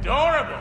adorable.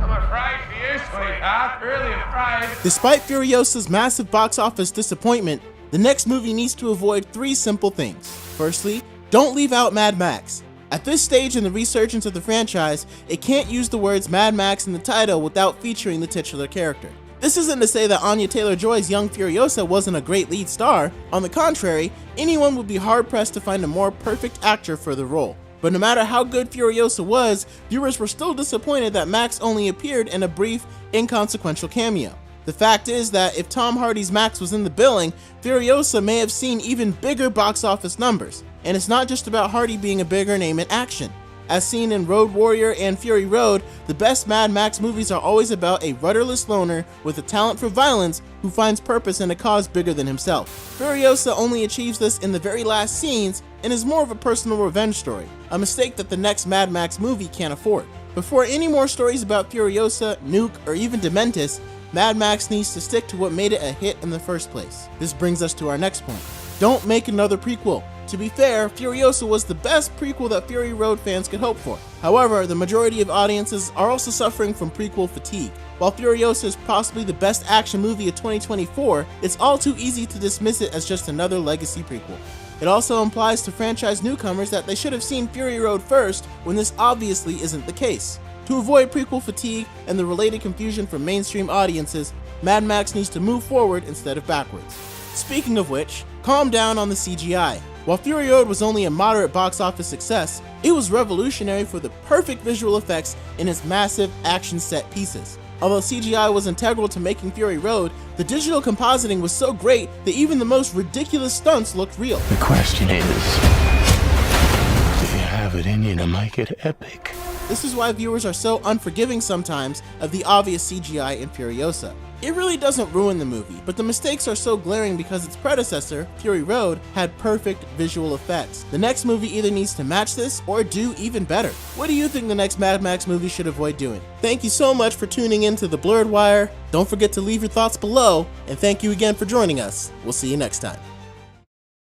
I'm afraid for you, sweetheart. Really afraid. Despite Furiosa's massive box office disappointment, the next movie needs to avoid 3 simple things. Firstly, don't leave out Mad Max. At this stage in the resurgence of the franchise, it can't use the words Mad Max in the title without featuring the titular character. This isn't to say that Anya Taylor-Joy's young Furiosa wasn't a great lead star. On the contrary, anyone would be hard-pressed to find a more perfect actor for the role. But no matter how good Furiosa was, viewers were still disappointed that Max only appeared in a brief, inconsequential cameo. The fact is that if Tom Hardy's Max was in the billing, Furiosa may have seen even bigger box office numbers. And it's not just about Hardy being a bigger name in action. As seen in Road Warrior and Fury Road, the best Mad Max movies are always about a rudderless loner with a talent for violence who finds purpose in a cause bigger than himself. Furiosa only achieves this in the very last scenes and is more of a personal revenge story, a mistake that the next Mad Max movie can't afford. Before any more stories about Furiosa, Nuke, or even Dementis, Mad Max needs to stick to what made it a hit in the first place. This brings us to our next point. Don't make another prequel. To be fair, Furiosa was the best prequel that Fury Road fans could hope for. However, the majority of audiences are also suffering from prequel fatigue. While Furiosa is possibly the best action movie of 2024, it's all too easy to dismiss it as just another legacy prequel. It also implies to franchise newcomers that they should have seen Fury Road first, when this obviously isn't the case. To avoid prequel fatigue and the related confusion from mainstream audiences, Mad Max needs to move forward instead of backwards. Speaking of which, calm down on the CGI. While Fury Road was only a moderate box office success, it was revolutionary for the perfect visual effects in its massive action set pieces. Although CGI was integral to making Fury Road, the digital compositing was so great that even the most ridiculous stunts looked real. The question is, do you have it in you to make it epic? This is why viewers are so unforgiving sometimes of the obvious CGI in Furiosa. It really doesn't ruin the movie, but the mistakes are so glaring because its predecessor, Fury Road, had perfect visual effects. The next movie either needs to match this or do even better. What do you think the next Mad Max movie should avoid doing? Thank you so much for tuning in to The Blurred Wire. Don't forget to leave your thoughts below, and thank you again for joining us. We'll see you next time.